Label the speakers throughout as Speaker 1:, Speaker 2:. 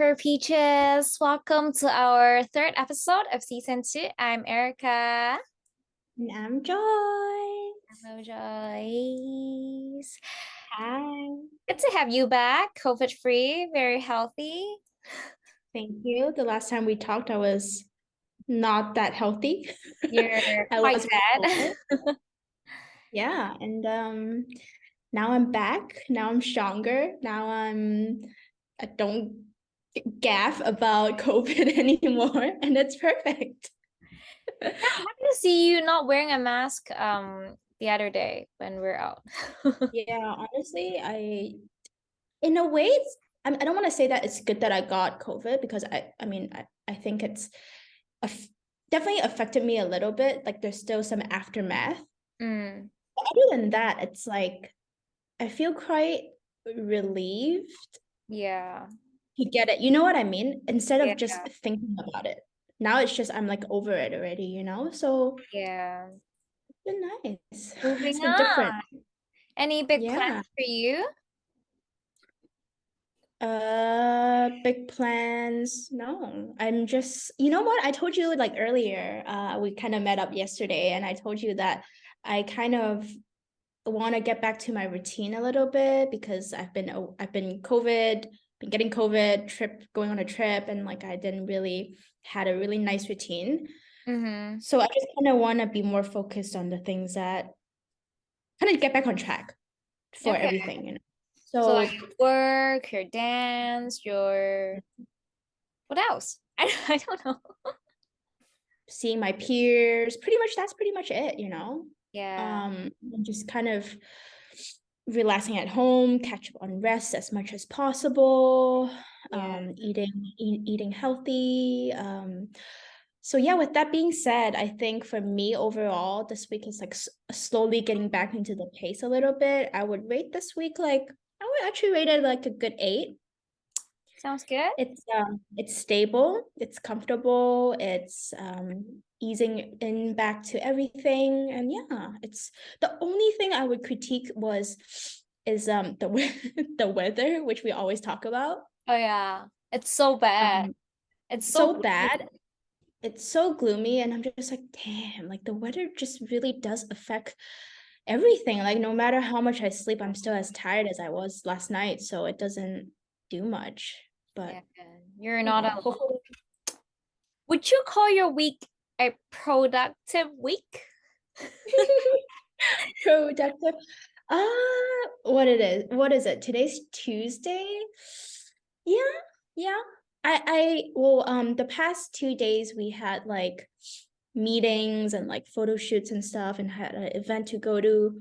Speaker 1: her peaches. Welcome to our third episode of season 2. I'm Erica.
Speaker 2: And I'm Joy.
Speaker 1: Hello, Joyce.
Speaker 2: Hi.
Speaker 1: Good to have you back. COVID free, very healthy.
Speaker 2: Thank you. The last time we talked, I was not that healthy.
Speaker 1: You're
Speaker 2: I
Speaker 1: quite
Speaker 2: was
Speaker 1: bad.
Speaker 2: ill. Yeah, and now I'm back. Now I'm stronger. I don't gaff about COVID anymore, and it's perfect.
Speaker 1: Yeah, happy to see you not wearing a mask the other day when we're out.
Speaker 2: Yeah, honestly, in a way, I don't want to say that it's good that I got COVID because I think it's aff- definitely affected me a little bit. Like there's still some aftermath.
Speaker 1: Mm,
Speaker 2: But other than that, it's like I feel quite relieved
Speaker 1: yeah.
Speaker 2: to get it. You know what I mean? Instead
Speaker 1: Yeah.
Speaker 2: of just thinking about it. Now it's just I'm like over it already, you know? So
Speaker 1: Yeah.
Speaker 2: it's been nice. It's
Speaker 1: Moving
Speaker 2: been different.
Speaker 1: on. Any big
Speaker 2: Yeah.
Speaker 1: plans for you?
Speaker 2: Big plans. No, I'm just, you know what? I told you like earlier, we kind of met up yesterday and I told you that I kind of want to get back to my routine a little bit because I've been COVID, been getting COVID, going on a trip, and like I didn't really had a really nice routine.
Speaker 1: Mm-hmm.
Speaker 2: So I just kind of want to be more focused on the things that kind of get back on track for
Speaker 1: Okay.
Speaker 2: everything, you know.
Speaker 1: So
Speaker 2: So
Speaker 1: like your work, your dance, your what else? I don't know.
Speaker 2: seeing my peers, pretty much that's pretty much it, you know.
Speaker 1: Yeah,
Speaker 2: And just kind of relaxing at home, catch up on rest as much as possible,
Speaker 1: yeah,
Speaker 2: eating healthy. So yeah, with that being said, I think for me overall, this week is like slowly getting back into the pace a little bit. I would rate this week like I would actually rate it like a good 8.
Speaker 1: sounds good.
Speaker 2: It's stable, it's comfortable, it's easing in back to everything. And yeah, it's the only thing I would critique is the weather, which we always talk about.
Speaker 1: Oh yeah, it's so bad.
Speaker 2: Um
Speaker 1: It's so
Speaker 2: so
Speaker 1: gloomy.
Speaker 2: bad. It's so gloomy and I'm just like, damn, like the weather just really does affect everything. Like no matter how much I sleep, I'm still as tired as I was last night, so it doesn't do much.
Speaker 1: Yeah,
Speaker 2: But
Speaker 1: you're
Speaker 2: you
Speaker 1: not
Speaker 2: know,
Speaker 1: alone.
Speaker 2: hopefully
Speaker 1: Would you call your week a productive week?
Speaker 2: productive. What is it? Today's Tuesday. Yeah, yeah. The past 2 days we had like meetings and like photo shoots and stuff and had an event to go to.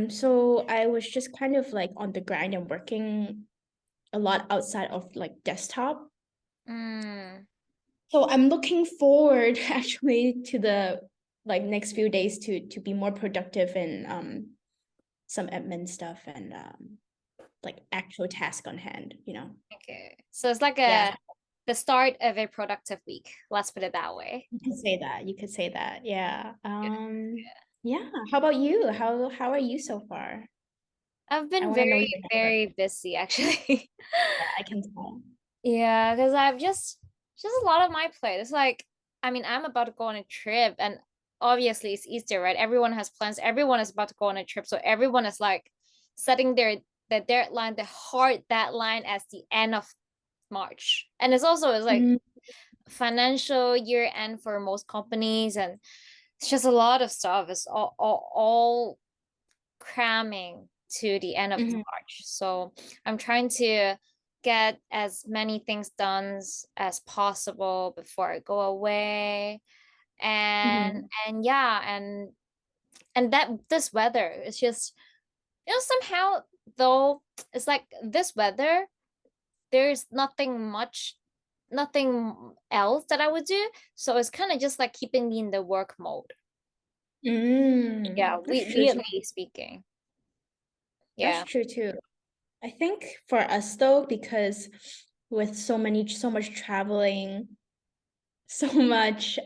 Speaker 2: So I was just kind of like on the grind and working a lot outside of like desktop.
Speaker 1: Mm,
Speaker 2: So I'm looking forward actually to the like next few days to be more productive in some admin stuff and like actual task on hand, you know.
Speaker 1: okay. So it's like
Speaker 2: Yeah,
Speaker 1: the start of a productive week. Let's put it that way.
Speaker 2: you could say that. You could say that. Yeah.
Speaker 1: Yeah.
Speaker 2: Yeah. How about you? How are you so far?
Speaker 1: I've
Speaker 2: I
Speaker 1: been
Speaker 2: want to know
Speaker 1: very,
Speaker 2: your number.
Speaker 1: very busy actually.
Speaker 2: Yeah, I can tell.
Speaker 1: Yeah, because I've just a lot of my plate. It's like, I mean, I'm about to go on a trip, and obviously it's Easter, right? Everyone has plans. Everyone is about to go on a trip, so everyone is like setting their deadline, the hard deadline as the end of March. And it's like
Speaker 2: Mm,
Speaker 1: financial year end for most companies, and it's just a lot of stuff. It's all cramming to the end of
Speaker 2: mhm,
Speaker 1: March. So I'm trying to get as many things done as possible before I go away. And
Speaker 2: mhm.
Speaker 1: and yeah, and that this weather is just somehow though it's like this weather, there's nothing else that I would do. So it's kind of just like keeping me in the work mode. Yeah,
Speaker 2: That's true too.
Speaker 1: weirdly speaking.
Speaker 2: That's
Speaker 1: Yeah.
Speaker 2: true too. I think for us though, because with so much traveling, so much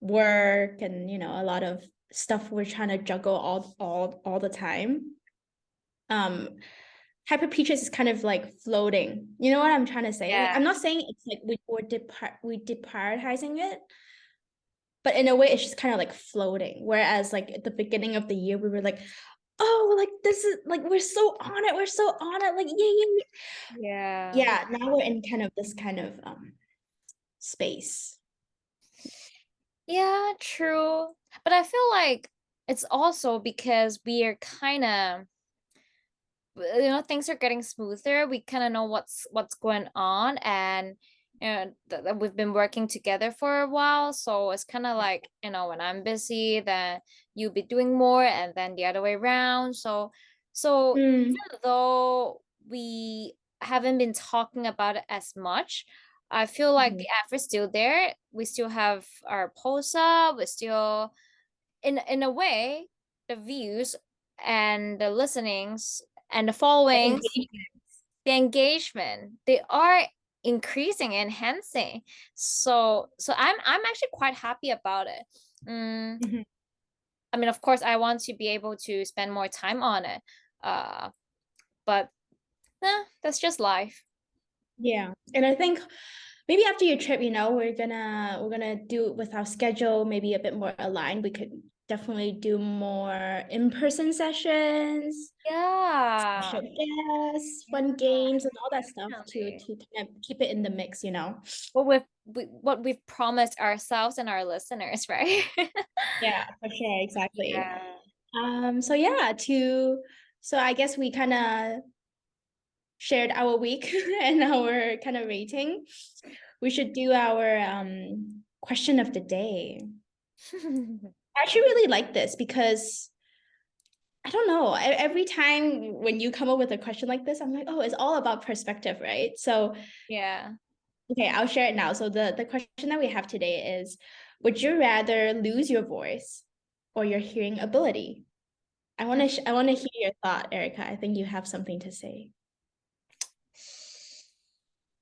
Speaker 2: work and you know a lot of stuff we're trying to juggle all the time. Um hyperpeachus is kind of like floating. You know what I'm trying to say? Like,
Speaker 1: Yeah.
Speaker 2: I'm not saying it's like we deprioritizing it, but in a way, it's just kind of like floating. Whereas like at the beginning of the year, we were like, oh, like this is like we're so on it, we're so on it, like yeah, yeah,
Speaker 1: Yeah.
Speaker 2: yeah. Yeah, now we're in kind of this kind of space.
Speaker 1: Yeah, true. But I feel like it's also because we are kind of, things are getting smoother. We kind of know what's going on, and we've been working together for a while, so it's kind of like, when I'm busy, then you'll be doing more, and then the other way around. So
Speaker 2: Mm.
Speaker 1: even though we haven't been talking about it as much, I feel like
Speaker 2: Mhm.
Speaker 1: the effort's still there. We still have our posts up. We still, in a way, the views and the listenings and the
Speaker 2: The
Speaker 1: followings,
Speaker 2: engagement.
Speaker 1: the engagement, they are increasing, enhancing. So I'm actually quite happy about it. Mm,
Speaker 2: Mhm.
Speaker 1: I mean, of course, I want to be able to spend more time on it. Uh, but that's just life.
Speaker 2: Yeah. And I think maybe after your trip, we're gonna do it with our schedule, maybe a bit more aligned. We could definitely do more in-person sessions,
Speaker 1: Yeah.
Speaker 2: special guests, fun
Speaker 1: Yeah,
Speaker 2: games, and all that stuff to
Speaker 1: definitely.
Speaker 2: kind of keep it in the mix, you know?
Speaker 1: What we've promised ourselves and our listeners, right?
Speaker 2: Yeah, for sure, exactly.
Speaker 1: Yeah.
Speaker 2: So yeah, so I guess we kind of shared our week and our kind of rating. We should do our question of the day. I actually really like this because I don't know. Every time when you come up with a question like this, I'm like, oh, it's all about perspective, right? So,
Speaker 1: Yeah.
Speaker 2: okay, I'll share it now. So the question that we have today is, would you rather lose your voice or your hearing ability? I want to hear your thought, Erica. I think you have something to say.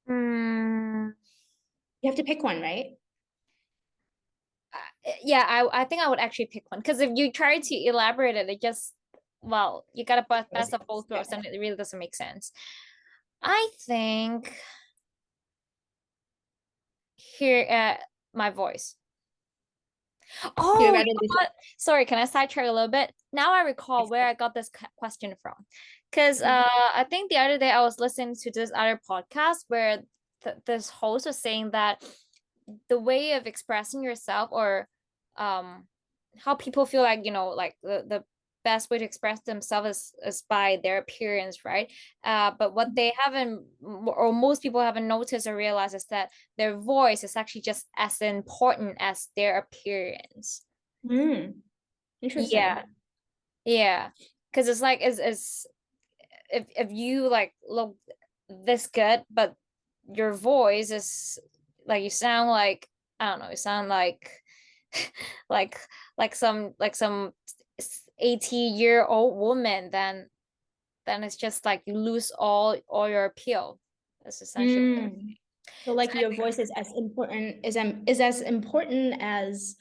Speaker 1: Hmm.
Speaker 2: You have to pick one, right?
Speaker 1: Yeah, I think I would actually pick one, because if you try to elaborate it, it just, well, you gotta put
Speaker 2: No
Speaker 1: best of
Speaker 2: sense.
Speaker 1: both
Speaker 2: Yeah.
Speaker 1: worlds, and it really doesn't make sense. I think hear my voice.
Speaker 2: You'd
Speaker 1: Oh, you
Speaker 2: rather
Speaker 1: know
Speaker 2: lose your
Speaker 1: what? Sorry, can I sidetrack a little bit? Now I recall
Speaker 2: voice.
Speaker 1: where I got this question from. Because
Speaker 2: Mhm.
Speaker 1: I think the other day I was listening to this other podcast where this host was saying that the way of expressing yourself, or um how people feel like, like the best way to express themselves is by their appearance, right? But what they haven't, or most people haven't noticed or realized, is that their voice is actually just as important as their appearance.
Speaker 2: Mm,
Speaker 1: Yeah,
Speaker 2: interesting.
Speaker 1: yeah. Because it's like, is if you like look this good, but your voice is like, you sound like, I don't know, you sound like like some 80-year-old woman, then it's just like you lose all your appeal. That's essentially what I'm
Speaker 2: Mm. So like your voice is as important is as important as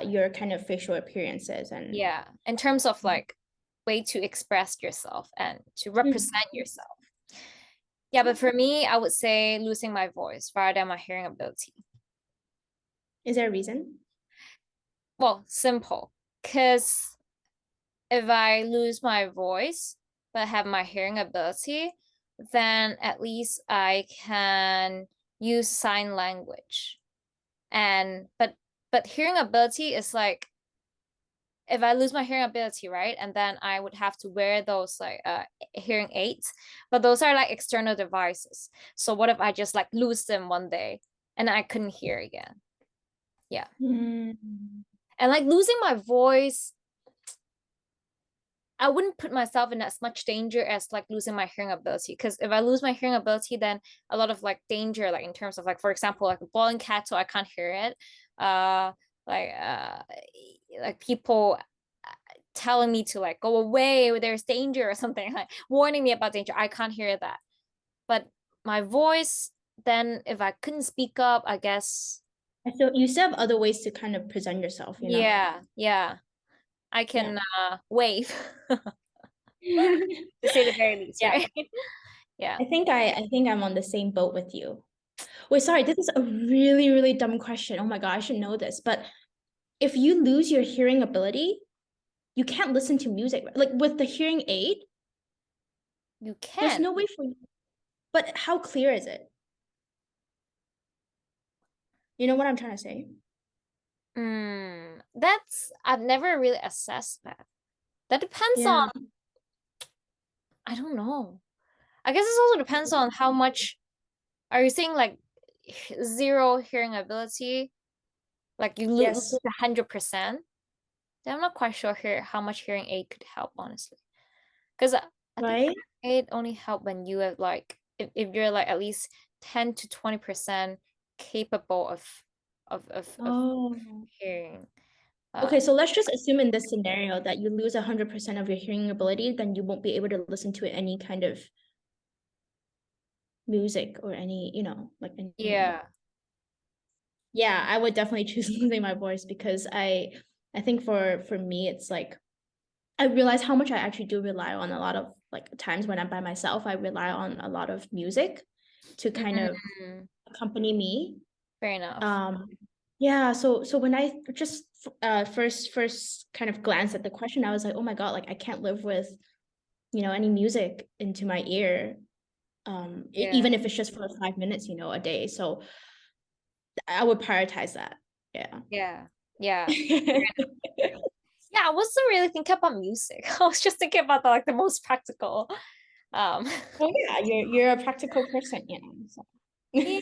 Speaker 2: your kind of facial appearances and
Speaker 1: Yeah, in terms of like way to express yourself and to represent
Speaker 2: Mhm.
Speaker 1: yourself. Yeah, but for me, I would say losing my voice rather than my hearing ability.
Speaker 2: Is there a reason?
Speaker 1: Well, simple. Because if I lose my voice but have my hearing ability, then at least I can use sign language. And but hearing ability is like, if I lose my hearing ability, right? And then I would have to wear those like hearing aids, but those are like external devices. So what if I just like lose them one day and I couldn't hear again? Yeah.
Speaker 2: Mm.
Speaker 1: And like losing my voice, I wouldn't put myself in as much danger as like losing my hearing ability. Because if I lose my hearing ability, then a lot of like danger, like in terms of like, for example, like a bowling cat, so I can't hear it. Uh, like people telling me to like go away, there's danger or something, like warning me about danger. I can't hear that. But my voice, then if I couldn't speak up, I guess,
Speaker 2: I feel you still have other ways to kind of present yourself, you know?
Speaker 1: yeah, yeah, I
Speaker 2: Yeah.
Speaker 1: can wave. to say the very least,
Speaker 2: Yeah,
Speaker 1: right? Yeah.
Speaker 2: I think I'm on the same boat with you. Wait, sorry, this is a really, really dumb question. Oh my God, I should know this. But if you lose your hearing ability, you can't listen to music. Like with the hearing aid,
Speaker 1: You
Speaker 2: there's
Speaker 1: can.
Speaker 2: no way for you. But how clear is it? You know what I'm trying to say?
Speaker 1: That's I've never really assessed that. That depends on,
Speaker 2: Yeah.
Speaker 1: I don't know. I guess it also depends on how much are you saying like zero hearing ability, like you lose
Speaker 2: Yes.
Speaker 1: 100%. Then I'm not quite sure here how much hearing aid could help, honestly. Because I think
Speaker 2: Right?
Speaker 1: hearing aid only help when you have like if you're like at least 10 to 20% capable of
Speaker 2: Oh.
Speaker 1: hearing.
Speaker 2: Okay, so let's just assume in this scenario that you lose 100% of your hearing ability, then you won't be able to listen to any kind of music or any, like any.
Speaker 1: Yeah.
Speaker 2: Yeah, I would definitely choose losing my voice because I think for me it's like I realize how much I actually do rely on a lot of like times when I'm by myself, I rely on a lot of music to kind of
Speaker 1: Mm,
Speaker 2: accompany me.
Speaker 1: fair enough.
Speaker 2: Um, yeah, so when I just first kind of glanced at the question, I was like, oh my God, like I can't live with, any music into my ear.
Speaker 1: Yeah.
Speaker 2: Even if it's just for 5 minutes, a day. So I would prioritize that. Yeah.
Speaker 1: Yeah. Yeah. Yeah, I wasn't really thinking about music. I was just thinking about the most practical. Um,
Speaker 2: Well, yeah, you're a practical person, so.
Speaker 1: yeah,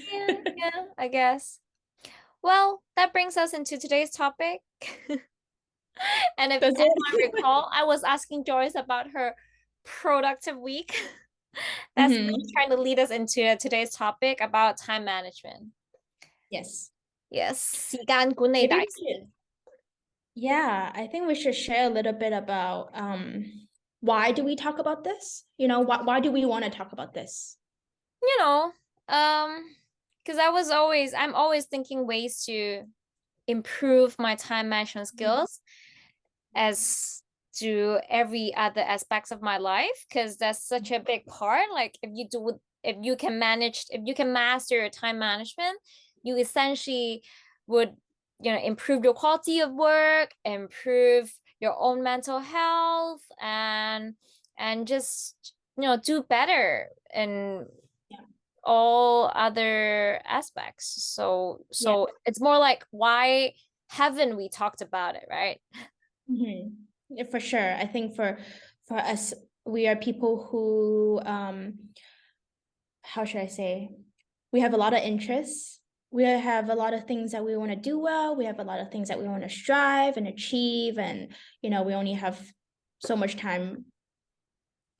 Speaker 1: yeah, I guess. Well, that brings us into today's topic. And if
Speaker 2: Does
Speaker 1: anyone
Speaker 2: it?
Speaker 1: recall, I was asking Joyce about her productive week. That's
Speaker 2: Hmm.
Speaker 1: trying to lead us into today's topic about time management.
Speaker 2: Yes.
Speaker 1: Yes, 時間管理
Speaker 2: Maybe
Speaker 1: 大
Speaker 2: we should. Yeah, I think we should share a little bit about why do we talk about this? Why do we want to talk about this?
Speaker 1: you know, because I'm always thinking ways to improve my time management skills as to every other aspects of my life, because that's such a big part. Like if you can master your time management, you essentially would, improve your quality of work, improve your own mental health, and just, do better in
Speaker 2: Yeah.
Speaker 1: all other aspects. So
Speaker 2: Yeah.
Speaker 1: it's more like, why haven't we talked about it, right?
Speaker 2: Yeah, for sure. I think for us, we are people who how should I say? We have a lot of interests. We have a lot of things that we want to do well. We have a lot of things that we want to strive and achieve. And, we only have so much time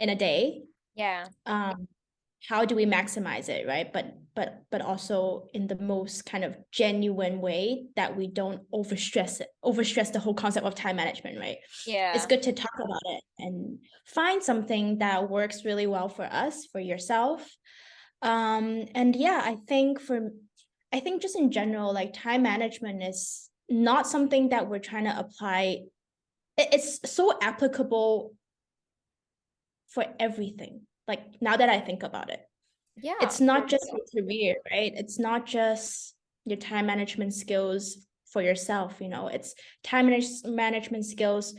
Speaker 2: in a day.
Speaker 1: Yeah,
Speaker 2: Um, how do we maximize it, right? But also in the most kind of genuine way that we don't overstress the whole concept of time management, right? It's
Speaker 1: yeah,
Speaker 2: good to talk about it and find something that works really well for us, for yourself. And yeah, I think just in general, like time management is not something that we're trying to apply. It's so applicable for everything. Like now that I think about it,
Speaker 1: yeah,
Speaker 2: it's not just your career, right? It's not just your time management skills for yourself, it's management skills.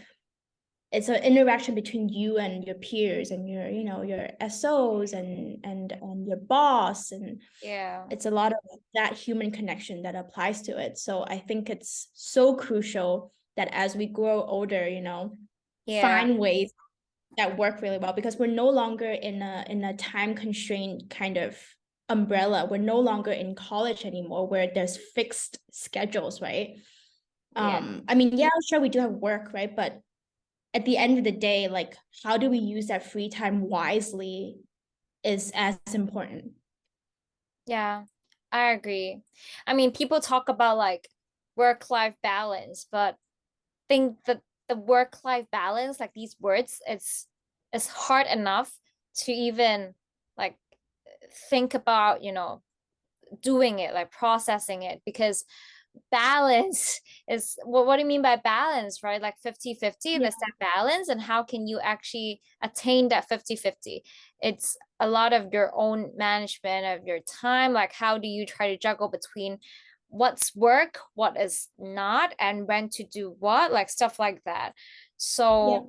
Speaker 2: It's an interaction between you and your peers and your SOs and your boss, and
Speaker 1: yeah,
Speaker 2: it's a lot of that human connection that applies to it. So I think it's so crucial that as we grow older,
Speaker 1: yeah,
Speaker 2: find ways that work really well because we're no longer in a time constraint kind of umbrella. We're no longer in college anymore where there's fixed schedules, right?
Speaker 1: yeah,
Speaker 2: I mean, yeah, sure we do have work, right? But at the end of the day, like how do we use that free time wisely is as important.
Speaker 1: yeah. I agree. I mean, people talk about like work-life balance, but think that the work-life balance, like these words, it's hard enough to even like think about, doing it, like processing it, because balance is what do you mean by balance, right? Like 50-50,
Speaker 2: Yeah.
Speaker 1: there's that balance, and how can you actually attain that 50-50? It's a lot of your own management of your time. Like, how do you try to juggle between what's work, what is not, and when to do what, like stuff like that.
Speaker 2: Yeah.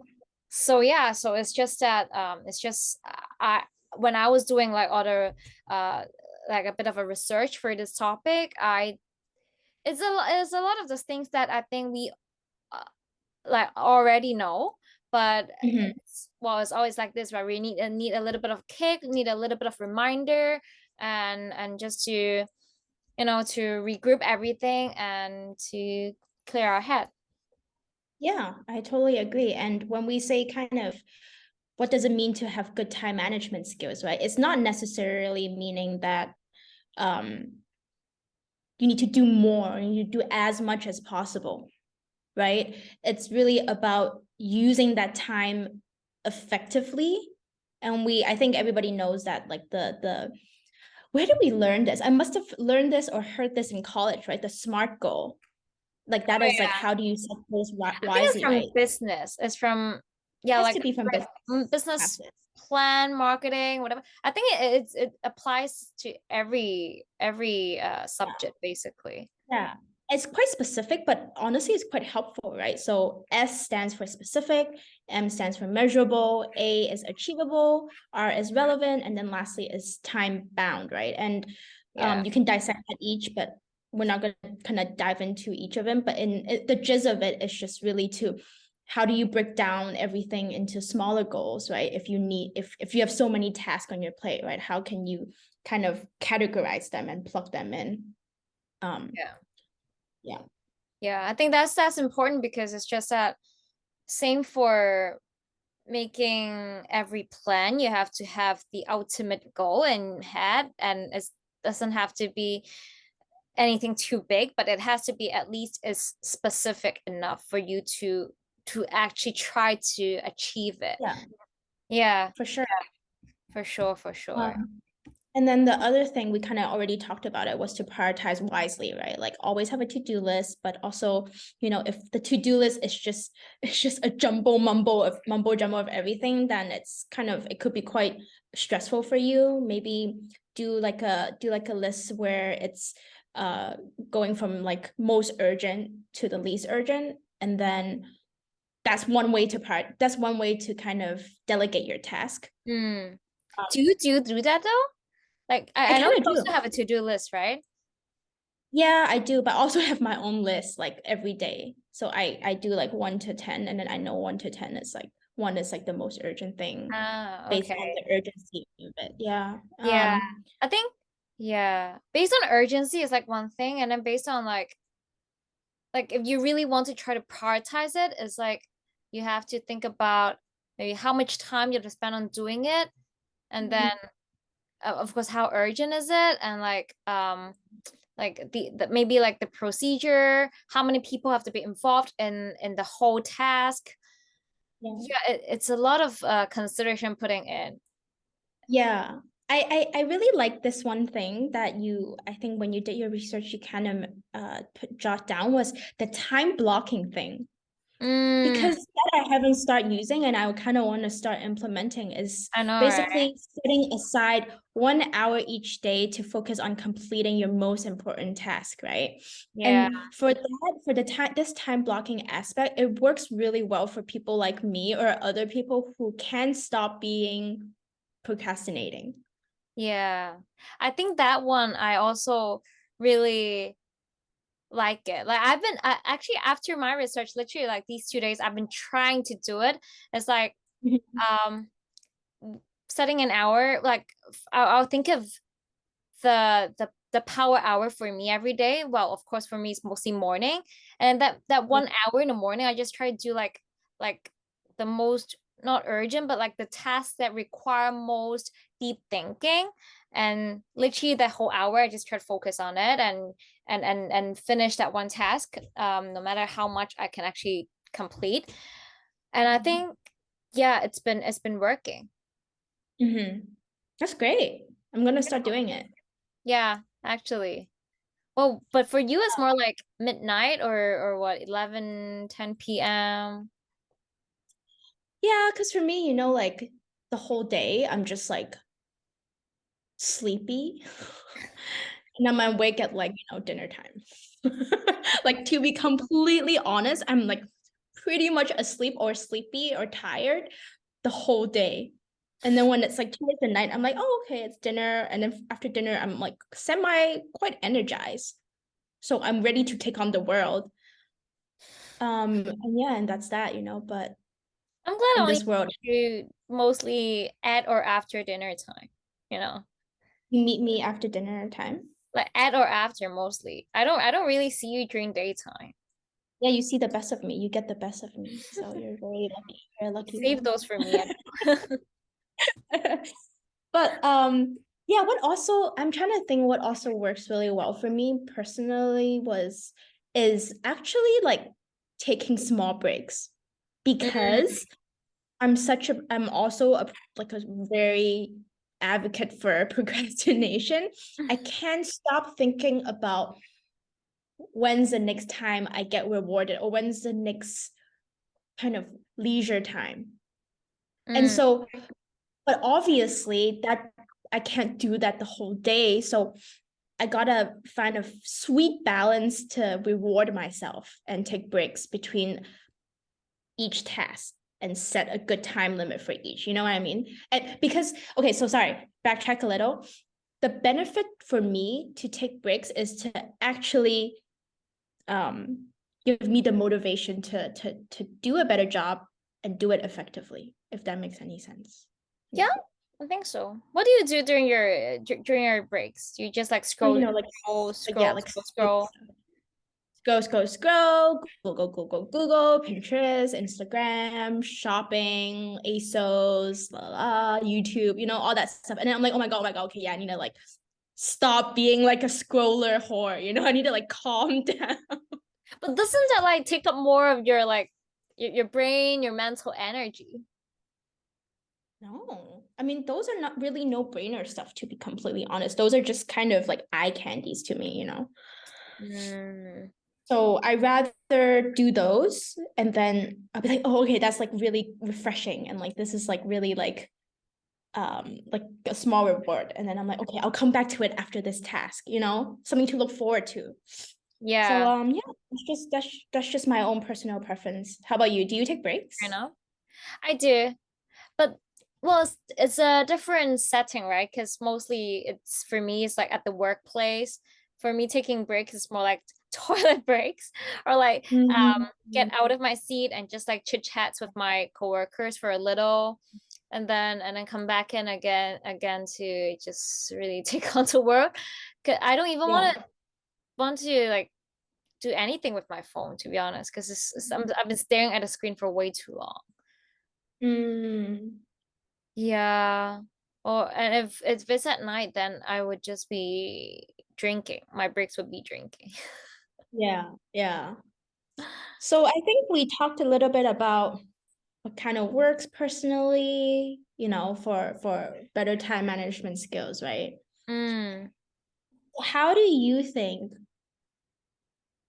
Speaker 1: So yeah, so it's just that it's just I when I was doing like other uh like a bit of a research for this topic, I it's a lot of those things that I think we uh, like already know, but
Speaker 2: Mhm.
Speaker 1: it's always like this, right? We need a little bit of kick, need a little bit of reminder, and just to to regroup everything and to clear our head.
Speaker 2: Yeah, I totally agree. And when we say kind of what does it mean to have good time management skills, right? It's not necessarily meaning that um you need to do more, you need to do as much as possible, right? It's really about using that time effectively. And I think everybody knows that like the where did we learn this? I must have learned this or heard this in college, right? The SMART goal. Like that
Speaker 1: Oh
Speaker 2: is like
Speaker 1: yeah.
Speaker 2: how do you set goals
Speaker 1: I think it's
Speaker 2: wisely,
Speaker 1: from
Speaker 2: right?
Speaker 1: business. It's from yeah,
Speaker 2: Has
Speaker 1: like
Speaker 2: to be from business
Speaker 1: business
Speaker 2: practice.
Speaker 1: plan, marketing, whatever. I think it applies to every subject basically.
Speaker 2: Yeah, it's quite specific, but honestly, it's quite helpful, right? So S stands for specific, M stands for measurable, A is achievable, R is relevant, and then lastly is time bound, right? And
Speaker 1: Yeah.
Speaker 2: you can dissect at each, but we're not going to kind of dive into each of them. But the gist of it is just really to how do you break down everything into smaller goals, right? If you have so many tasks on your plate, right? How can you kind of categorize them and plug them in? Um,
Speaker 1: Yeah.
Speaker 2: yeah.
Speaker 1: Yeah. I think that's important because it's just that same for making every plan, you have to have the ultimate goal in head, and it doesn't have to be anything too big, but it has to be at least as specific enough for you to actually try to achieve it.
Speaker 2: Yeah,
Speaker 1: Yeah,
Speaker 2: for sure.
Speaker 1: for sure, for sure.
Speaker 2: Um, and then the other thing we kind of already talked about it was to prioritize wisely, right? Like always have a to-do list, but also, if the to-do list is just it's just a mumbo jumbo of everything, then it could be quite stressful for you. Maybe do like a list where it's uh going from like most urgent to the least urgent, and then that's one way to kind of delegate your task.
Speaker 1: Hmm.
Speaker 2: Um,
Speaker 1: Do you do that though? Like
Speaker 2: I
Speaker 1: I know
Speaker 2: kind
Speaker 1: you
Speaker 2: of
Speaker 1: also
Speaker 2: do.
Speaker 1: have a to-do list, right?
Speaker 2: Yeah, I do, but I also have my own list like every day. So I do like 1 to 10, and then I know 1 to 10 is like one is like the most urgent thing
Speaker 1: Ah,
Speaker 2: based on
Speaker 1: okay.
Speaker 2: the urgency of it. Yeah.
Speaker 1: Yeah. I think yeah. Based on urgency is like one thing, and then based on like if you really want to try to prioritize it, it's like you have to think about maybe how much time you have to spend on doing it, and then
Speaker 2: Mhm.
Speaker 1: of course how urgent is it, and like the maybe like the procedure, how many people have to be involved in the whole task.
Speaker 2: Yeah.
Speaker 1: Yeah, it's a lot of consideration putting in.
Speaker 2: Yeah. I really like this one thing that I think when you did your research, you kind of jot down was the time blocking thing.
Speaker 1: Mm,
Speaker 2: Because that I haven't started using and I kind of want to start implementing is
Speaker 1: I know, right?
Speaker 2: basically setting aside 1 hour each day to focus on completing your most important task, right?
Speaker 1: Yeah,
Speaker 2: And for the time, this time blocking aspect, it works really well for people like me or other people who can't stop being procrastinating.
Speaker 1: yeah. I think that one I also really like it. Like actually after my research, literally like these 2 days, I've been trying to do it. It's like um setting an hour. Like I'll think of the power hour for me every day. Well, of course, for me it's mostly morning, and that
Speaker 2: Yeah,
Speaker 1: 1 hour in the morning, I just try to do like the most not urgent, but like the tasks that require most deep thinking, and literally that whole hour, I just try to focus on it and finish that one task, no matter how much I can actually complete. And I think yeah, it's been working.
Speaker 2: That's great. I'm gonna start doing it.
Speaker 1: Yeah, actually. Well, but for you, it's more like midnight or what, 11, 10 p.m.
Speaker 2: Yeah, because for me, like the whole day, I'm just like sleepy. And I'm awake at like, dinner time. Like to be completely honest, I'm like pretty much asleep or sleepy or tired the whole day. And then when it's like towards the night, I'm like, oh, okay, it's dinner. And then after dinner, I'm like semi quite energized. So I'm ready to take on the world. And yeah, and that's that, but
Speaker 1: I'm glad I
Speaker 2: in
Speaker 1: only
Speaker 2: this world,
Speaker 1: do mostly at or after dinner time, you know,
Speaker 2: you meet me after dinner time.
Speaker 1: like at or after mostly. I don't really see you during daytime.
Speaker 2: Yeah, you see the best of me. You get the best of me. So you're very lucky. You're a lucky
Speaker 1: Save
Speaker 2: one.
Speaker 1: those for me.
Speaker 2: But yeah, what also I'm trying to think what also works really well for me personally was is actually like taking small breaks
Speaker 1: Mm,
Speaker 2: because I'm also like a very advocate for procrastination. I can't stop thinking about when's the next time I get rewarded or when's the next kind of leisure time. And
Speaker 1: mm.
Speaker 2: so, but obviously that I can't do that the whole day. So I gotta find a sweet balance to reward myself and take breaks between each task and set a good time limit for each. You know what I mean? And because, okay, so sorry, backtrack a little. The benefit for me to take breaks is to actually um, give me the motivation to do a better job and do it effectively, if that makes any sense.
Speaker 1: Yeah,
Speaker 2: Yeah.
Speaker 1: I think so. What do you do during your breaks? Do you just like
Speaker 2: So,
Speaker 1: scroll,
Speaker 2: yeah,
Speaker 1: scroll,
Speaker 2: like
Speaker 1: scroll,
Speaker 2: stupid
Speaker 1: scroll?
Speaker 2: stuff. Scroll, Google, Pinterest, Instagram, shopping, ASOS, YouTube, all that stuff. And then I'm like, oh my God, okay, yeah, I need to like stop being like a scroller whore, I need to like calm down.
Speaker 1: But doesn't that like take up more of your like your brain, your mental energy?
Speaker 2: No, I mean, those are not really no-brainer stuff, to be completely honest. Those are just kind of like eye candies to me.
Speaker 1: Mm,
Speaker 2: So I rather do those and then I'll be like, oh, okay, that's like really refreshing. And like this is like really like a small reward. And then I'm like, okay, I'll come back to it after this task, something to look forward to. So
Speaker 1: yeah,
Speaker 2: yeah, that's just my own personal preference. How about you? Do you take
Speaker 1: you
Speaker 2: breaks?
Speaker 1: know, I do. But well, it's a different setting, right? Because mostly it's for me, it's like at the workplace. For me, taking breaks is more like toilet breaks or like
Speaker 2: Mm-hmm.
Speaker 1: get out of my seat and just like chit chats with my coworkers for a little, and then come back in again to just really take on to work. 'Cause I don't even
Speaker 2: Yeah.
Speaker 1: want to like do anything with my phone, to be honest, because I've been staring at a screen for way too long.
Speaker 2: Mm.
Speaker 1: Yeah. Or and if it's at night, then I would just be drinking. My breaks would be drinking.
Speaker 2: Yeah. Yeah. So I think we talked a little bit about what kind of works personally, for better time management skills, right?
Speaker 1: Mm.
Speaker 2: How do you think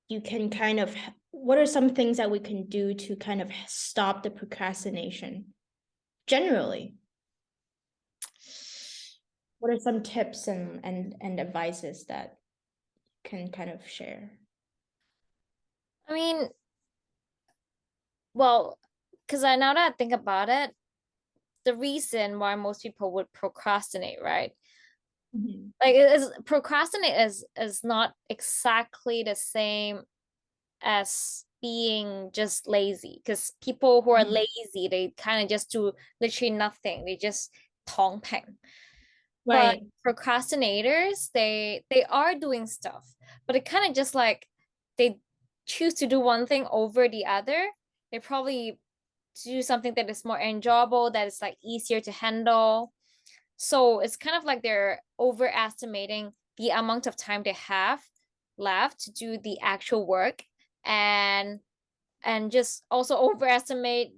Speaker 2: you can kind of, what are some things that we can do to kind of stop the procrastination generally? What are some tips and advices that can kind of share?
Speaker 1: I mean, well, because I now that I think about it, the reason why most people would procrastinate, right?
Speaker 2: Mhm.
Speaker 1: Like it is procrastinate is not exactly the same as being just lazy. Because people who are
Speaker 2: Mhm.
Speaker 1: lazy, they kind of just do literally nothing. They just 躺平. But
Speaker 2: Right.
Speaker 1: procrastinators, they are doing stuff, but it kind of just like they choose to do one thing over the other. They probably do something that is more enjoyable, that is like easier to handle. So it's kind of like they're overestimating the amount of time they have left to do the actual work, and just also overestimate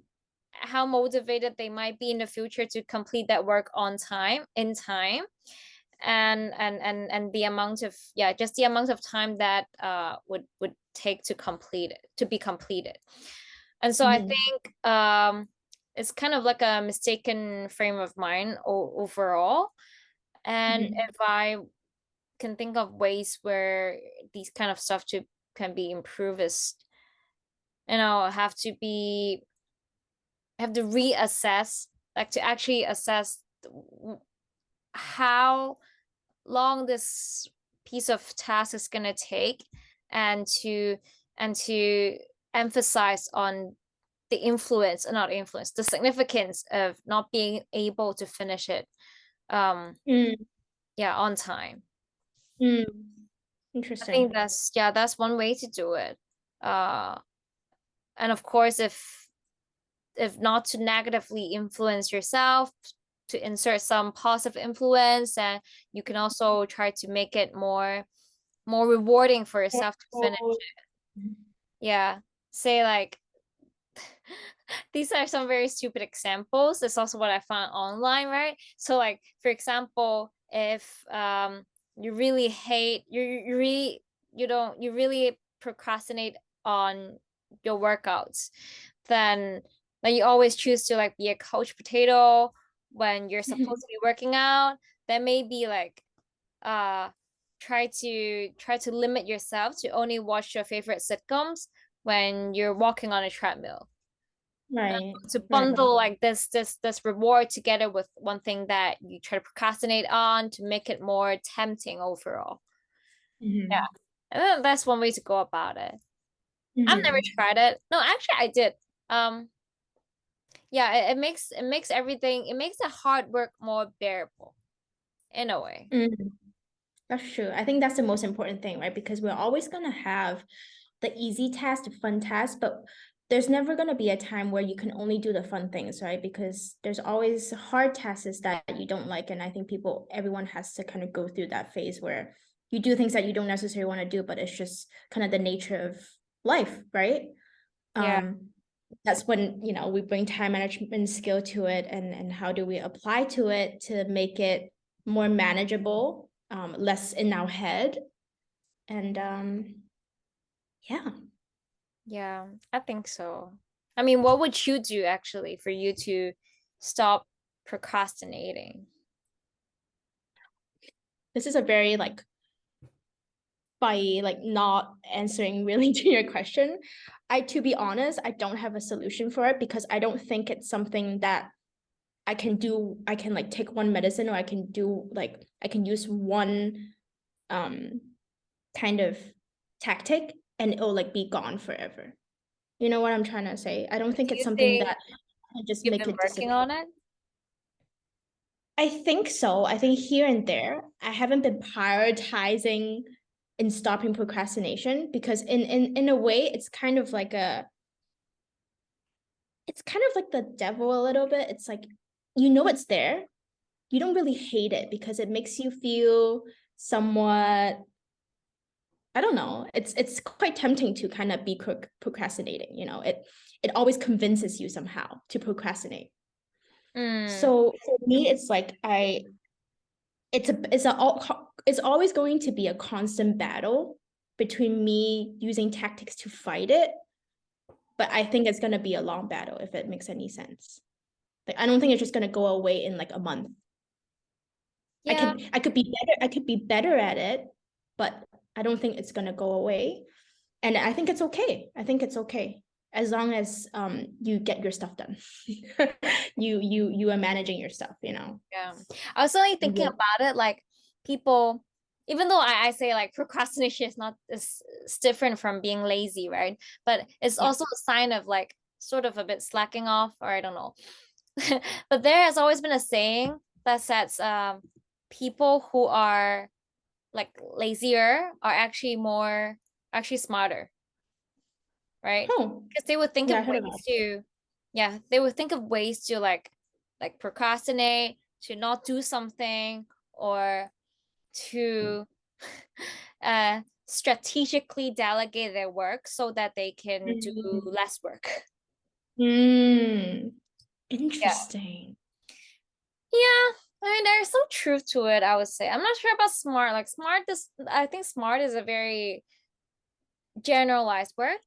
Speaker 1: how motivated they might be in the future to complete that work on time, in time. and the amount of, yeah, just the amount of time that would take to complete it, to be completed. And so I
Speaker 2: Mhm.
Speaker 1: think it's kind of like a mistaken frame of mind overall. And
Speaker 2: Mhm.
Speaker 1: if I can think of ways where these kind of stuff to can be improved is, have to reassess, like to actually assess how long this piece of task is going to take, and to emphasize on the influence, not influence, the significance of not being able to finish it, um
Speaker 2: Mm.
Speaker 1: yeah, on time.
Speaker 2: Mm.
Speaker 1: I think
Speaker 2: Interesting.
Speaker 1: that's, yeah, that's one way to do it. uh and of course, if not to negatively influence yourself, to insert some positive influence, and you can also try to make it more rewarding for yourself to finish.
Speaker 2: Oh.
Speaker 1: Yeah. Say like, these are some very stupid examples. That's also what I found online, right? So like, for example, if you really hate you really you really procrastinate on your workouts, then you always choose to like be a couch potato when you're supposed to be working out, then maybe like uh try to limit yourself to only watch your favorite sitcoms when you're walking on a treadmill,
Speaker 2: Right.
Speaker 1: to
Speaker 2: Right.
Speaker 1: bundle like this reward together with one thing that you try to procrastinate on to make it more tempting overall. Yeah.
Speaker 2: Mhm.
Speaker 1: And then that's one way to go about it. I've never
Speaker 2: Mhm.
Speaker 1: tried it. No, actually I did. Um yeah, it makes everything, it makes the hard work more bearable in a way.
Speaker 2: Mhm. That's true. I think that's the most important thing, right? Because we're always gonna have the easy task, the fun task, but there's never gonna be a time where you can only do the fun things, right? Because there's always hard tasks that you don't like. And I think everyone has to kind of go through that phase where you do things that you don't necessarily want to do, but it's just kind of the nature of life, right?
Speaker 1: Yeah.
Speaker 2: Um, that's when, we bring time management skill to it, and how do we apply to it to make it more manageable, less in our head. And yeah.
Speaker 1: Yeah, I think so. I mean, what would you do actually for you to stop procrastinating?
Speaker 2: This is a very like by like not answering really to your question. To be honest, I don't have a solution for it because I don't think it's something that I can do. I can like take one medicine, or I can use one um kind of tactic and it'll like be gone forever. You know what I'm trying to say? I don't think
Speaker 1: Do
Speaker 2: it's
Speaker 1: you
Speaker 2: something
Speaker 1: think
Speaker 2: that I just
Speaker 1: you've
Speaker 2: make
Speaker 1: been
Speaker 2: it
Speaker 1: working
Speaker 2: disappear.
Speaker 1: on it?
Speaker 2: I think so. I think here and there, I haven't been prioritizing in stopping procrastination because in a way, it's kind of like the devil a little bit. It's like it's there. You don't really hate it because it makes you feel somewhat, I don't know. It's quite tempting to kind of be procrastinating. It always convinces you somehow to procrastinate.
Speaker 1: Mm,
Speaker 2: So for me, it's like it's always going to be a constant battle between me using tactics to fight it, but I think it's gonna be a long battle if it makes any sense. Like I don't think it's just gonna go away in like a month.
Speaker 1: yeah,
Speaker 2: I could be better at it, but I don't think it's gonna go away. And I think it's okay. I think it's okay as long as you get your stuff done. You are managing your stuff.
Speaker 1: yeah. I was only thinking
Speaker 2: Yeah.
Speaker 1: about it like people, even though I say like procrastination is not is different from being lazy, right? But it's
Speaker 2: Yeah.
Speaker 1: also a sign of like sort of a bit slacking off, or I don't know. But there has always been a saying that says people who are like lazier are actually smarter, right?
Speaker 2: Oh,
Speaker 1: Because they would think
Speaker 2: yeah,
Speaker 1: of
Speaker 2: I heard of
Speaker 1: ways
Speaker 2: that.
Speaker 1: to, yeah, they would think of ways to like procrastinate, to not do something, or to strategically delegate their work so that they can do
Speaker 2: Mm.
Speaker 1: less work.
Speaker 2: Mm.
Speaker 1: Yeah.
Speaker 2: Interesting.
Speaker 1: Yeah. I mean, there's some truth to it, I would say. I'm not sure about smart. Like smart is I think smart is a very generalized word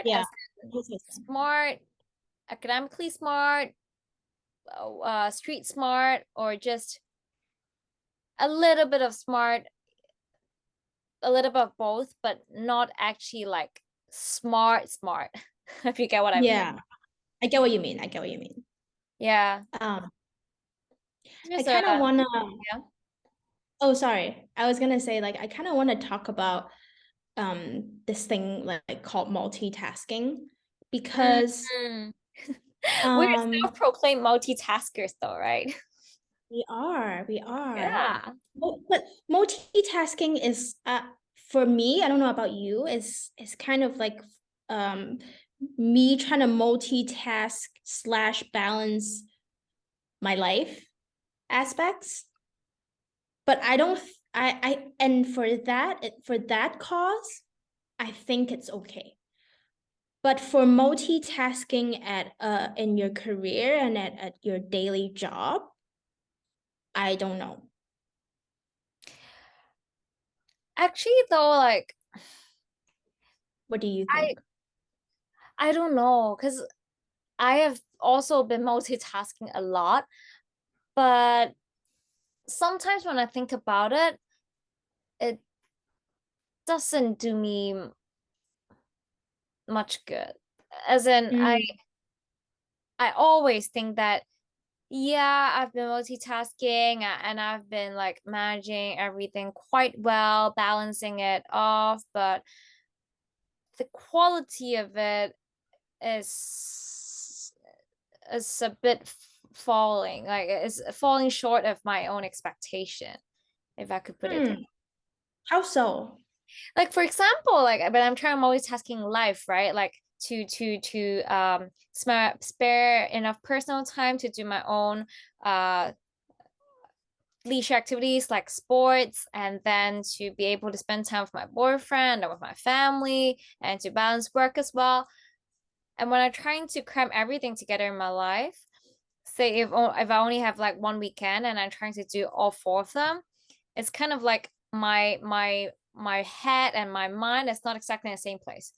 Speaker 2: Yeah.
Speaker 1: as smart, academically smart, street smart, or just a little bit of smart, a little bit of both, but not actually like smart, smart, if you get what I mean.
Speaker 2: Yeah, I get what you mean. I get what you mean.
Speaker 1: Yeah.
Speaker 2: Um, I
Speaker 1: Just
Speaker 2: kind of wanna.
Speaker 1: yeah.
Speaker 2: Oh, sorry. I was gonna say like I kind of want to talk about this thing like called multitasking because
Speaker 1: Mhm. We're
Speaker 2: um
Speaker 1: self-proclaimed multitaskers though, right?
Speaker 2: we are.
Speaker 1: Yeah.
Speaker 2: But multitasking is for me, I don't know about you, is kind of like um me trying to multitask slash balance my life aspects. But I don't I and for that cause, I think it's okay. But for multitasking at in your career and at your daily job, I don't know.
Speaker 1: Actually, though, like
Speaker 2: What do you
Speaker 1: I
Speaker 2: think?
Speaker 1: I don't know, because I have also been multitasking a lot, but sometimes when I think about it, it doesn't do me much good. As in,
Speaker 2: Mm,
Speaker 1: I always think that yeah, I've been multitasking and I've been like managing everything quite well, balancing it off, but the quality of it is is a bit falling, like it's falling short of my own expectation, if I could put it.
Speaker 2: hmm. How so?
Speaker 1: Like for example, like but I'm trying multitasking life, right? Like to spare enough personal time to do my own leisure activities like sports, and then to be able to spend time with my boyfriend or with my family and to balance work as well. And when I'm trying to cram everything together in my life, say if I only have like one weekend and I'm trying to do all four of them, it's kind of like my head and my mind is not exactly in the same place.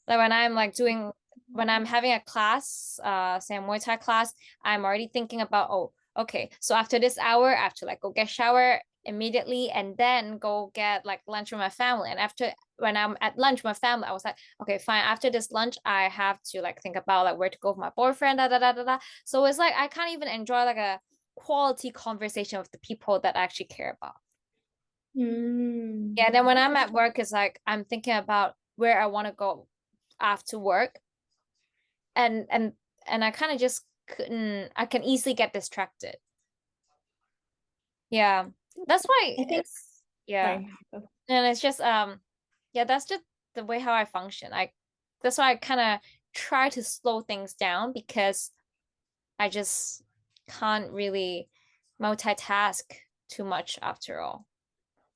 Speaker 1: Like when I'm having a class, say a Muay Thai class, I'm already thinking about, oh, okay, so after this hour, I have to like go get shower immediately and then go get like lunch with my family. And after when I'm at lunch with my family, I was like, okay, fine. After this lunch, I have to like think about like where to go with my boyfriend, da da da da da. So it's like I can't even enjoy like a quality conversation with the people that I actually care about. Yeah,
Speaker 2: Mm.
Speaker 1: and then when I'm at work, it's like I'm thinking about where I want to go after work, and and and I kind of just couldn't. I can easily get distracted. Yeah, that's why
Speaker 2: I think,
Speaker 1: it's yeah,
Speaker 2: sorry.
Speaker 1: and it's just yeah, that's just the way how I function. I That's why I kind of try to slow things down because I just can't really multitask too much after all.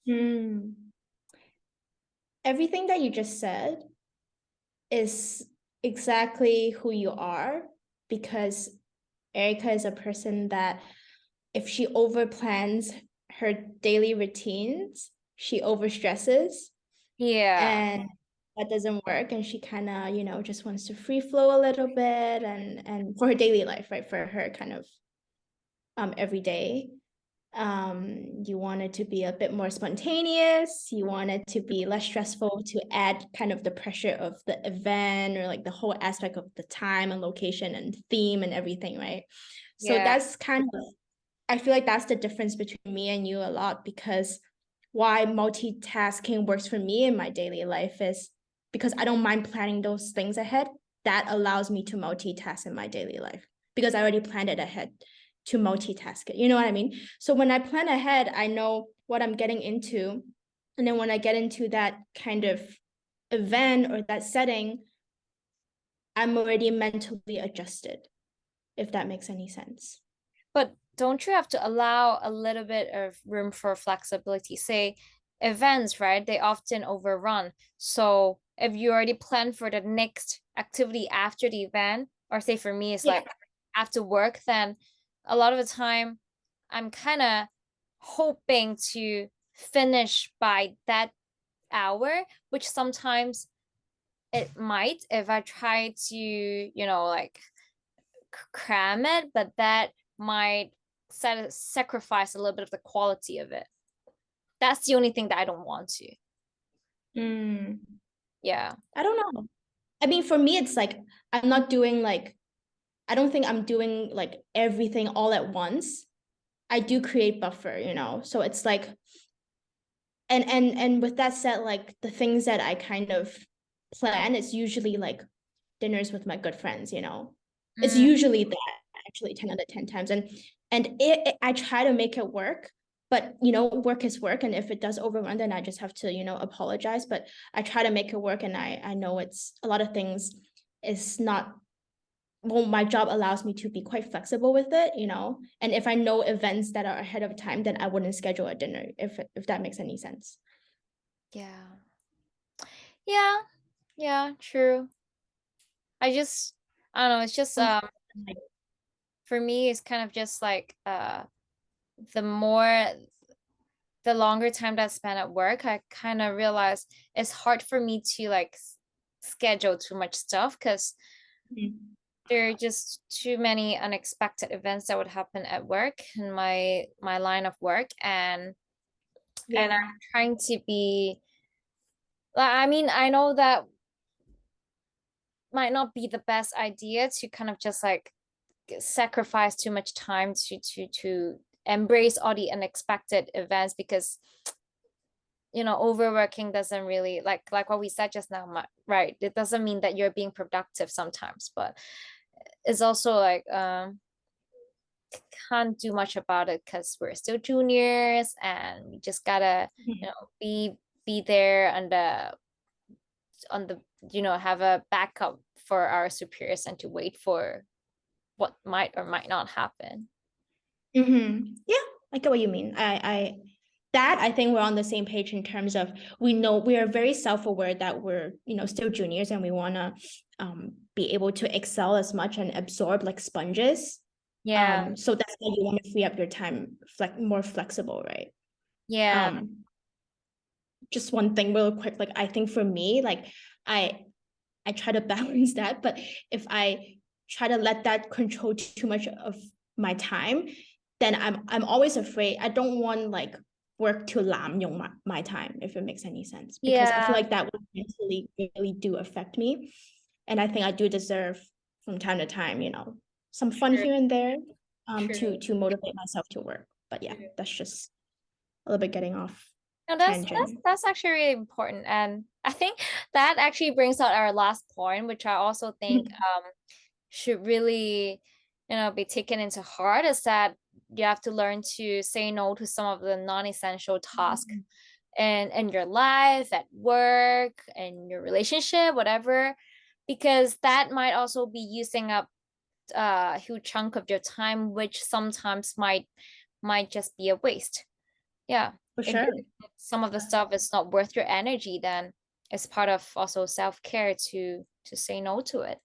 Speaker 2: Hmm. Everything that you just said is exactly who you are because Erica is a person that if she overplans her daily routines, she overstresses
Speaker 1: Yeah,
Speaker 2: and that doesn't work and she kind of, just wants to free flow a little bit and for her daily life, right? For her kind of every day. You want it to be a bit more spontaneous. You want it to be less stressful to add kind of the pressure of the event or like the whole aspect of the time and location and theme and everything, right? So
Speaker 1: yeah,
Speaker 2: that's kind of, I feel like that's the difference between me and you a lot because why multitasking works for me in my daily life is because I don't mind planning those things ahead. That allows me to multitask in my daily life because I already planned it ahead to multitask it. You know what I mean? So when I plan ahead, I know what I'm getting into. And then when I get into that kind of event or that setting, I'm already mentally adjusted, if that makes any sense.
Speaker 1: but don't you have to allow a little bit of room for flexibility? Say events, right? They often overrun. So if you already plan for the next activity after the event, or say for me, it's
Speaker 2: Yeah.
Speaker 1: like after work, then a lot of the time I'm kind of hoping to finish by that hour, which sometimes it might if I try to, like cram it, but that might sacrifice a little bit of the quality of it. That's the only thing that I don't want to.
Speaker 2: Mm,
Speaker 1: Yeah.
Speaker 2: I don't know. I mean, for me, it's like I'm not doing like I don't think I'm doing like everything all at once. I do create buffer, you know. So it's like and with that said, like the things that I kind of plan is usually like dinners with my good friends, you know. It's
Speaker 1: Mm,
Speaker 2: usually that actually 10 out of 10 times. And I try to make it work, but you know, work is work. And if it does overrun, then I just have to, you know, apologize. But I try to make it work and I know it's a lot of things is not well, my job allows me to be quite flexible with it, you know. And if I know events that are ahead of time, then I wouldn't schedule a dinner if that makes any sense.
Speaker 1: yeah. Yeah. Yeah, true. I don't know, it's just
Speaker 2: Sometimes like,
Speaker 1: for me it's kind of just like the more the longer time that I spend at work, I kind of realize it's hard for me to like schedule too much stuff because
Speaker 2: mhm.
Speaker 1: there are just too many unexpected events that would happen at work in my line of work, and I'm
Speaker 2: Yeah.
Speaker 1: trying to be like, I mean, I know that might not be the best idea to kind of just like sacrifice too much time to embrace all the unexpected events because overworking doesn't really like what we said just now, right? It doesn't mean that you're being productive sometimes, but it's also like can't do much about it because we're still juniors and we just gotta
Speaker 2: Mhm.
Speaker 1: be there on the have a backup for our superiors and to wait for what might or might not happen.
Speaker 2: Yeah, I get what you mean. I think we're on the same page in terms of we know we are very self-aware that we're, you know, still juniors and we want to be able to excel as much and absorb like sponges.
Speaker 1: Yeah,
Speaker 2: So that's why you want to free up your time more flexible, right?
Speaker 1: yeah,
Speaker 2: Um, just one thing real quick, like I think for me, like I I try to balance that, but if I try to let that control too much of my time, then I'm always afraid. I don't want like work to lam yung my time, if it makes any sense, because I feel
Speaker 1: yeah,
Speaker 2: like that would mentally really do affect me. And I think I do deserve from time to time, you know, some fun
Speaker 1: true,
Speaker 2: here and there,
Speaker 1: true,
Speaker 2: to motivate myself to work. But yeah,
Speaker 1: true.
Speaker 2: that's just a little bit getting off
Speaker 1: No, that's
Speaker 2: tangent.
Speaker 1: that's actually really important, and I think that actually brings out our last point, which I also think should really, be taken into heart, is that you have to learn to say no to some of the non-essential tasks in your life, at work, and your relationship, whatever, because that might also be using up a huge chunk of your time, which sometimes might just be a waste. Yeah.
Speaker 2: For
Speaker 1: If
Speaker 2: sure.
Speaker 1: some of the stuff is not worth your energy, then it's part of also self-care to say no to it.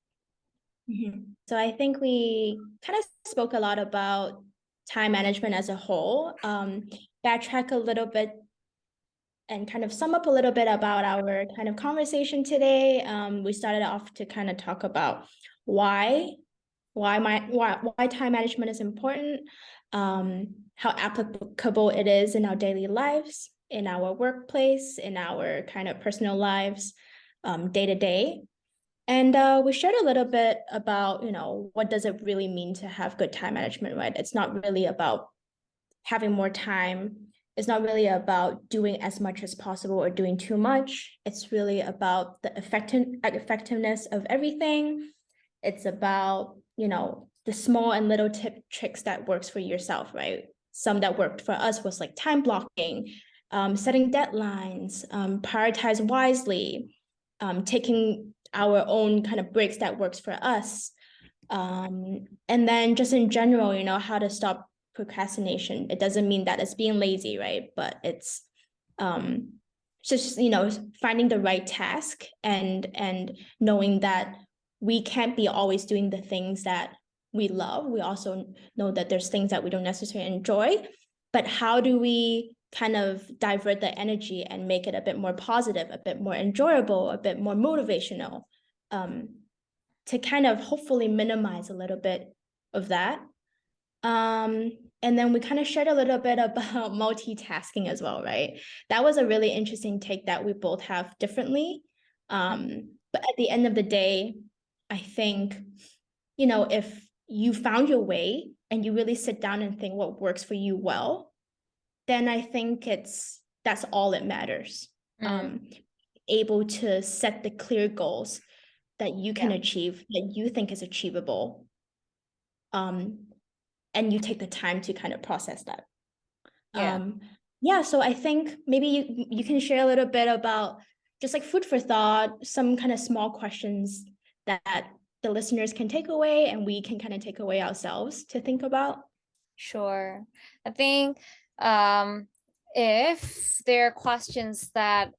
Speaker 2: So I think we kind of spoke a lot about time management as a whole. Backtrack a little bit and kind of sum up a little bit about our kind of conversation today. We started off to kind of talk about why why time management is important, how applicable it is in our daily lives, in our workplace, in our kind of personal lives, day to day. And we shared a little bit about, you know, what does it really mean to have good time management, right? It's not really about having more time. It's not really about doing as much as possible or doing too much. It's really about the effectiveness of everything. It's about, you know, the small and little tricks that works for yourself, right? Some that worked for us was like time blocking, setting deadlines, prioritize wisely, taking our own kind of breaks that works for us. And then just in general, you know, how to stop procrastination. It doesn't mean that it's being lazy, right? But it's um just, you know, finding the right task and knowing that we can't be always doing the things that we love. We also know that there's things that we don't necessarily enjoy. But how do we kind of divert the energy and make it a bit more positive, a bit more enjoyable, a bit more motivational, to kind of hopefully minimize a little bit of that. And then we kind of shared a little bit about multitasking as well, right? That was a really interesting take that we both have differently. But at the end of the day, I think, if you found your way and you really sit down and think what works for you well, then I think that's all that matters.
Speaker 1: Mm,
Speaker 2: Able to set the clear goals that you can
Speaker 1: yeah,
Speaker 2: achieve, that you think is achievable. And you take the time to kind of process that.
Speaker 1: yeah.
Speaker 2: Yeah, so I think maybe you can share a little bit about just like food for thought, some kind of small questions that the listeners can take away and we can kind of take away ourselves to think about.
Speaker 1: Sure. I think um, if there are questions that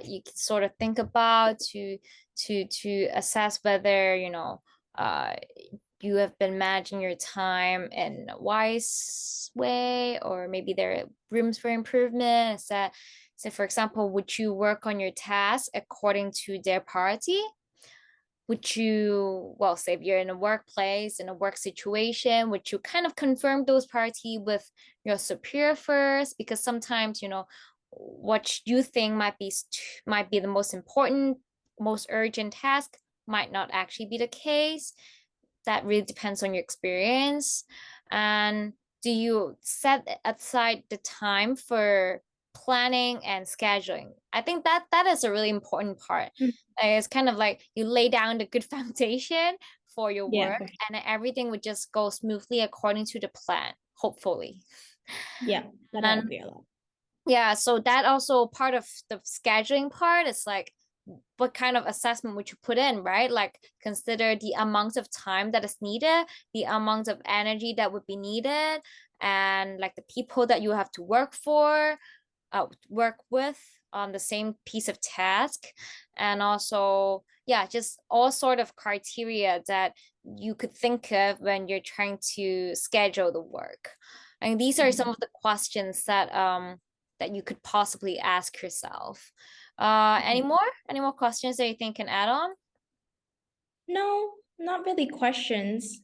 Speaker 1: you can sort of think about to assess whether, uh, you have been managing your time in a wise way, or maybe there are rooms for improvement. Is that, so for example, would you work on your task according to their priority? Would you, well, say if you're in a workplace, in a work situation, would you kind of confirm those priority with your superior first? Because sometimes, what you think might be the most important, most urgent task might not actually be the case. That really depends on your experience. And do you set aside the time for planning and scheduling? I think that is a really important part.
Speaker 2: Mm.
Speaker 1: It's kind of like you lay down the good foundation for your
Speaker 2: Yeah,
Speaker 1: work, and then everything would just go smoothly according to the plan, hopefully.
Speaker 2: yeah, that I
Speaker 1: And
Speaker 2: agree a lot.
Speaker 1: yeah, so that also part of the scheduling part is like what kind of assessment would you put in, right? Like consider the amount of time that is needed, the amount of energy that would be needed, and like the people that you have to work with on the same piece of task. And also, yeah, just all sort of criteria that you could think of when you're trying to schedule the work. And these are some
Speaker 2: Mhm.
Speaker 1: of the questions that you could possibly ask yourself. Any
Speaker 2: Mhm.
Speaker 1: more? Any more questions that you think can add on?
Speaker 2: No, not really questions.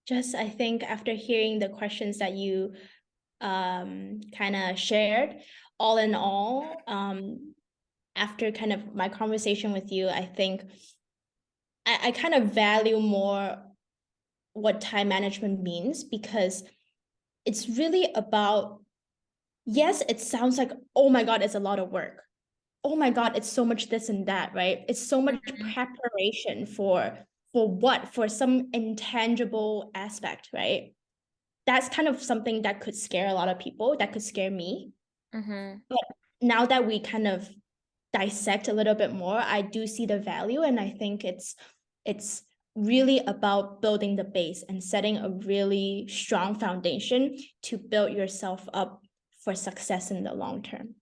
Speaker 2: Just I think after hearing the questions that you kind of shared, all in all, after kind of my conversation with you, I think I kind of value more what time management means because it's really about, yes, it sounds like, oh my God, it's a lot of work. Oh my God, it's so much this and that, right? It's so much
Speaker 1: Mhm,
Speaker 2: preparation for what? For some intangible aspect, right? That's kind of something that could scare a lot of people, that could scare me.
Speaker 1: mhm.
Speaker 2: But now that we kind of dissect a little bit more, I do see the value, and I think it's really about building the base and setting a really strong foundation to build yourself up for success in the long term.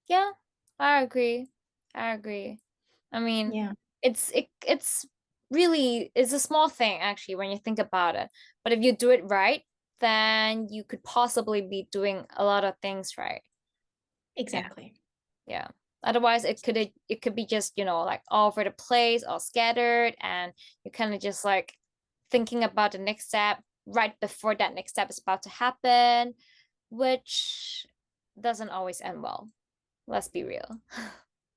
Speaker 1: Yeah, I agree. I agree. I mean,
Speaker 2: Yeah,
Speaker 1: it's really it's a small thing actually when you think about it. But if you do it right, then you could possibly be doing a lot of things right. Yeah,
Speaker 2: exactly.
Speaker 1: yeah. Otherwise, it could be just, like all over the place, all scattered, and you're kind of just like thinking about the next step right before that next step is about to happen, which doesn't always end well. Let's be real.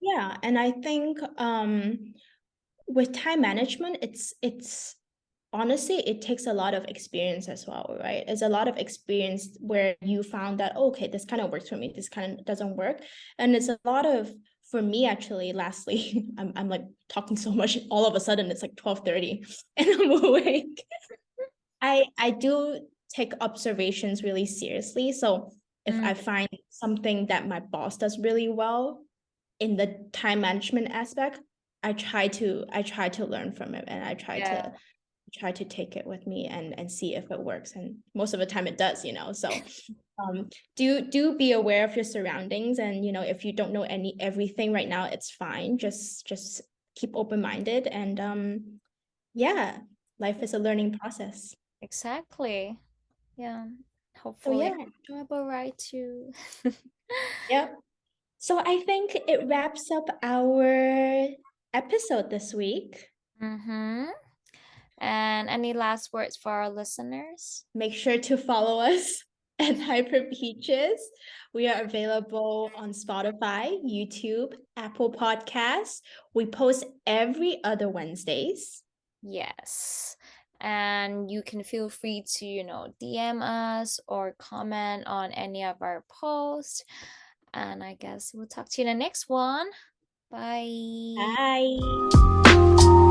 Speaker 2: Yeah, and I think with time management, it's honestly it takes a lot of experience as well, right? It's a lot of experience where you found that okay, this kind of works for me, this kind of doesn't work, and it's a lot of for me actually. Lastly, I'm like talking so much. All of a sudden, it's like 12:30, and I'm awake. I do take observations really seriously. So if
Speaker 1: Mm,
Speaker 2: I find something that my boss does really well in the time management aspect, I try to learn from it, and I
Speaker 1: yeah.
Speaker 2: try to take it with me and see if it works. And most of the time it does. So do be aware of your surroundings, and if you don't know everything right now, it's fine. Just keep open-minded, and yeah, life is a learning process.
Speaker 1: Exactly. Yeah.
Speaker 2: So
Speaker 1: Hopefully
Speaker 2: yeah,
Speaker 1: enjoyable ride too.
Speaker 2: yep. So I think it wraps up our episode this week.
Speaker 1: Mm-hmm. And any last words for our listeners?
Speaker 2: Make sure to follow us at Hyper Peaches. We are available on Spotify, YouTube, Apple Podcasts. We post every other Wednesdays.
Speaker 1: Yes. And you can feel free to, DM us or comment on any of our posts. And I guess we'll talk to you in the next one. Bye.
Speaker 2: Bye.